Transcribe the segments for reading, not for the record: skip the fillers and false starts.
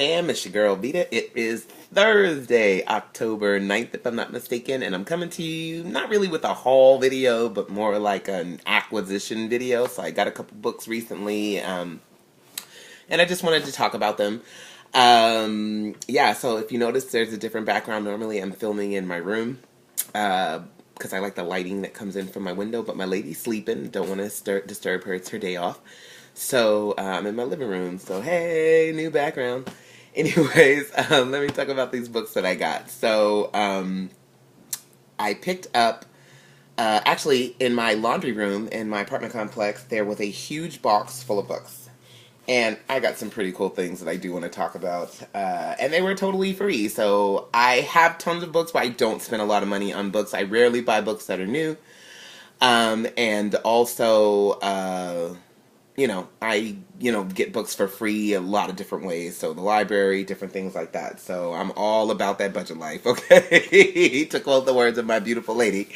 fam? It's your girl Vita. It is Thursday, October 9th, if I'm not mistaken, and I'm coming to you not really with a haul video, but more like an acquisition video. So I got a couple books recently, and I just wanted to talk about them. Yeah, so if you notice, there's a different background. Normally I'm filming in my room, because I like the lighting that comes in from my window, but my lady's sleeping. Don't want to disturb her. It's her day off. So I'm in my living room. So hey, new background. Anyways, let me talk about these books that I got. So I picked up, actually in my laundry room in my apartment complex, there was a huge box full of books. And I got some pretty cool things that I do want to talk about. And they were totally free. So I have tons of books, but I don't spend a lot of money on books. I rarely buy books that are new. And also, I get books for free a lot of different ways. So the library, different things like that. So I'm all about that budget life, okay? To quote the words of my beautiful lady.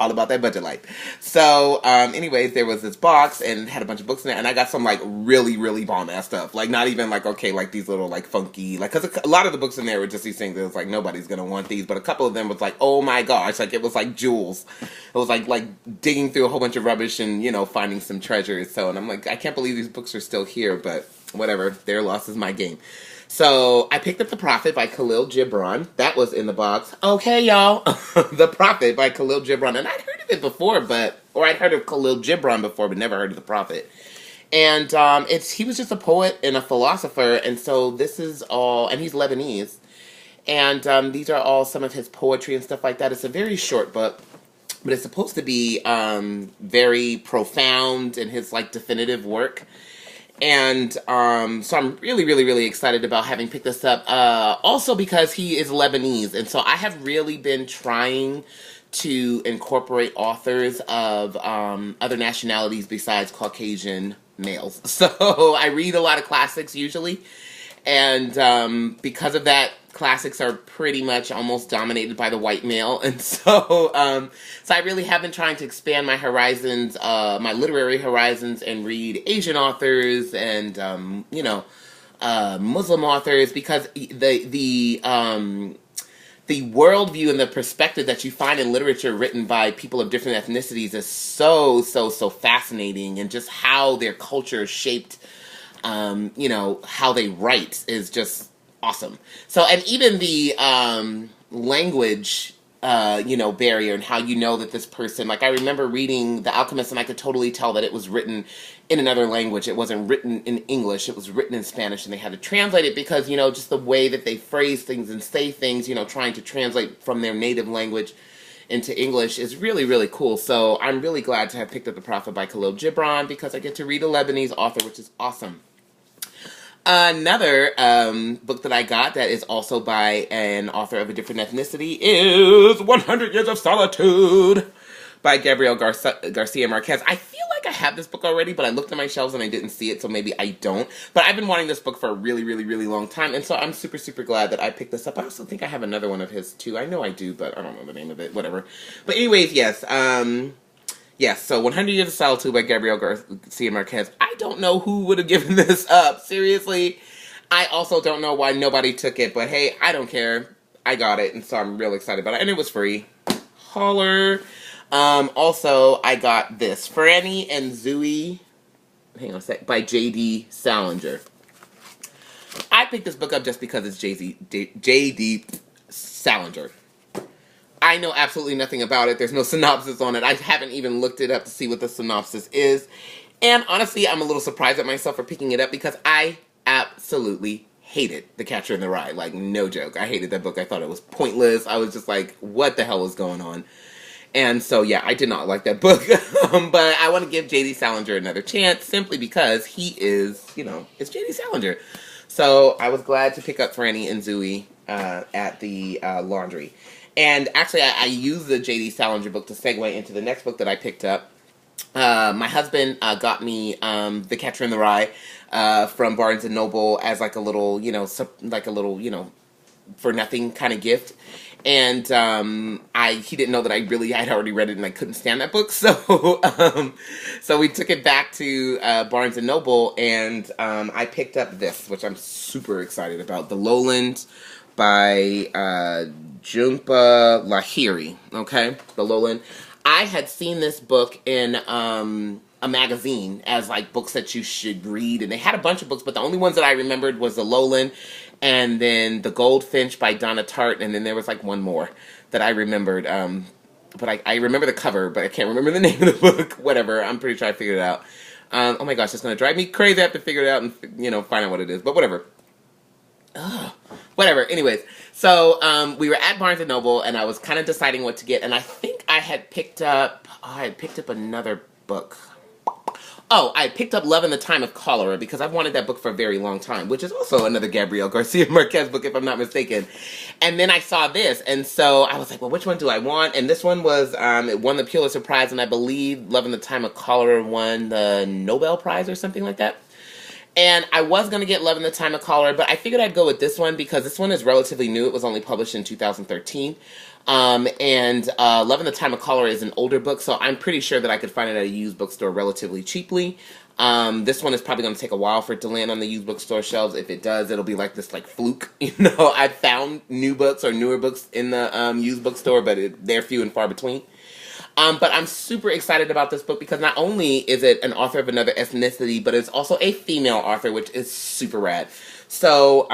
All about that budget life. So, anyways, there was this box and it had a bunch of books in it, and I got some, like, really, really bomb-ass stuff. Like, not even, like, okay, like, these little, like, funky, like, because a lot of the books in there were just these things that was, like, nobody's gonna want these, but a couple of them was, like, oh my gosh, like, it was, like, jewels. It was, like, digging through a whole bunch of rubbish and, finding some treasures. So, and I'm like, I can't believe these books are still here, but whatever, their loss is my game. So, I picked up The Prophet by Khalil Gibran. That was in the box. Okay, y'all. The Prophet by Khalil Gibran. And I'd heard of it before, or I'd heard of Khalil Gibran before, but never heard of The Prophet. And he was just a poet and a philosopher, and so this is all, and he's Lebanese. And these are all some of his poetry and stuff like that. It's a very short book, but it's supposed to be very profound in his, like, definitive work. And so I'm really, really, really excited about having picked this up. Also because he is Lebanese. And so I have really been trying to incorporate authors of other nationalities besides Caucasian males. So I read a lot of classics usually. And because of that, classics are pretty much almost dominated by the white male. And so so I really have been trying to expand my horizons, my literary horizons, and read Asian authors and Muslim authors, because the worldview and the perspective that you find in literature written by people of different ethnicities is so fascinating, and just how their culture shaped how they write is just awesome. So, and even the language, barrier, and how that this person, like, I remember reading The Alchemist, and I could totally tell that it was written in another language. It wasn't written in English. It was written in Spanish, and they had to translate it because, just the way that they phrase things and say things, trying to translate from their native language into English is really, really cool. So I'm really glad to have picked up The Prophet by Khalil Gibran, because I get to read a Lebanese author, which is awesome. Another book that I got that is also by an author of a different ethnicity is 100 Years of Solitude by Gabriel Garcia Marquez. I feel like I have this book already, but I looked at my shelves and I didn't see it, so maybe I don't. But I've been wanting this book for a really, really, really long time, and so I'm super, super glad that I picked this up. I also think I have another one of his, too. I know I do, but I don't know the name of it. Whatever. But anyways, yes. Yes, so 100 Years of Solitude by Gabriel Garcia Marquez. I don't know who would have given this up. Seriously. I also don't know why nobody took it, but hey, I don't care. I got it, and so I'm real excited about it. And it was free. Holler. Also, I got this. Franny and Zooey, hang on a sec, by J.D. Salinger. I picked this book up just because it's J.D. Salinger. I know absolutely nothing about it. There's no synopsis on it. I haven't even looked it up to see what the synopsis is. And honestly, I'm a little surprised at myself for picking it up, because I absolutely hated The Catcher in the Rye. Like, no joke. I hated that book. I thought it was pointless. I was just like, what the hell is going on? And so, yeah, I did not like that book. But I want to give J.D. Salinger another chance, simply because he is, it's J.D. Salinger. So I was glad to pick up Franny and Zooey at the laundry. And actually, I used the J.D. Salinger book to segue into the next book that I picked up. My husband got me The Catcher in the Rye from Barnes & Noble as like a little, for nothing kind of gift. And he didn't know that I'd already read it and I couldn't stand that book. So so we took it back to Barnes and Noble, and I picked up this, which I'm super excited about, The Lowland by Jhumpa Lahiri. Okay, The Lowland. I had seen this book in a magazine as like books that you should read, and they had a bunch of books, but the only ones that I remembered was The Lowland, and then The Goldfinch by Donna Tartt, and then there was like one more that I remembered. But I remember the cover, but I can't remember the name of the book. Whatever, I'm pretty sure I figured it out. Oh my gosh, it's gonna drive me crazy. I have to figure it out and find out what it is. But whatever. Ugh. Whatever. Anyways, so we were at Barnes and Noble, and I was kind of deciding what to get, and I think I had picked up. Oh, I had picked up another book. Oh, I picked up Love in the Time of Cholera because I've wanted that book for a very long time, which is also another Gabriel Garcia Marquez book, if I'm not mistaken. And then I saw this, and so I was like, well, which one do I want? And this one was, it won the Pulitzer Prize, and I believe Love in the Time of Cholera won the Nobel Prize or something like that. And I was going to get Love in the Time of Cholera, but I figured I'd go with this one because this one is relatively new. It was only published in 2013. And Love in the Time of Cholera is an older book, so I'm pretty sure that I could find it at a used bookstore relatively cheaply. This one is probably going to take a while for it to land on the used bookstore shelves. If it does, it'll be like this like fluke. I found new books or newer books in the used bookstore, but they're few and far between. But I'm super excited about this book because not only is it an author of another ethnicity, but it's also a female author, which is super rad. So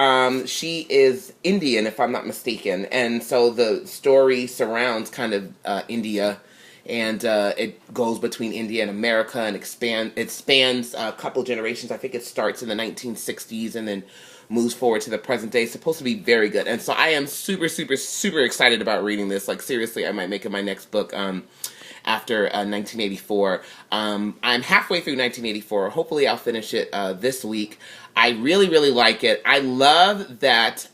she is Indian, if I'm not mistaken, and so the story surrounds kind of India, and it goes between India and America, and it spans a couple generations. I think it starts in the 1960s and then moves forward to the present day. It's supposed to be very good, and so I am super, super, super excited about reading this. Like seriously, I might make it my next book. After 1984. I'm halfway through 1984. Hopefully I'll finish it this week. I really, really like it. I love that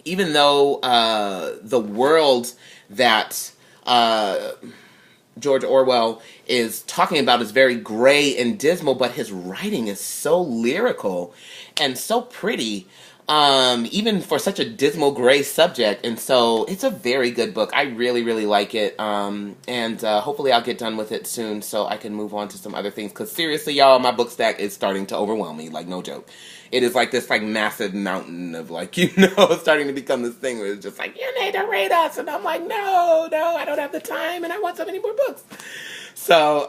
even though the world that George Orwell is talking about is very gray and dismal, but his writing is so lyrical and so pretty. Even for such a dismal gray subject, and so it's a very good book. I really, really like it, and hopefully I'll get done with it soon so I can move on to some other things, because seriously, y'all, my book stack is starting to overwhelm me, like, no joke. It is like this, like, massive mountain of, like, starting to become this thing where it's just like, you need to read us, and I'm like, no, I don't have the time, and I want so many more books. So,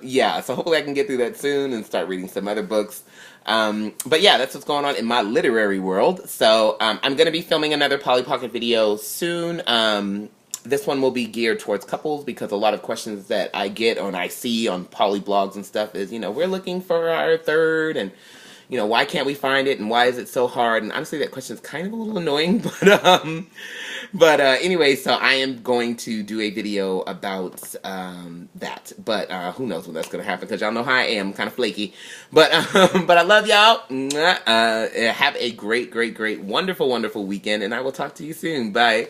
yeah, so hopefully I can get through that soon and start reading some other books. But yeah, that's what's going on in my literary world. So I'm going to be filming another Polly Pocket video soon. This one will be geared towards couples because a lot of questions that I get and I see on Polly blogs and stuff is, we're looking for our third, and why can't we find it, and why is it so hard? And honestly, that question is kind of a little annoying, but anyway, so I am going to do a video about that. But who knows when that's going to happen, because y'all know how I am, kind of flaky. But I love y'all. Have a great, great, great, wonderful, wonderful weekend, and I will talk to you soon. Bye.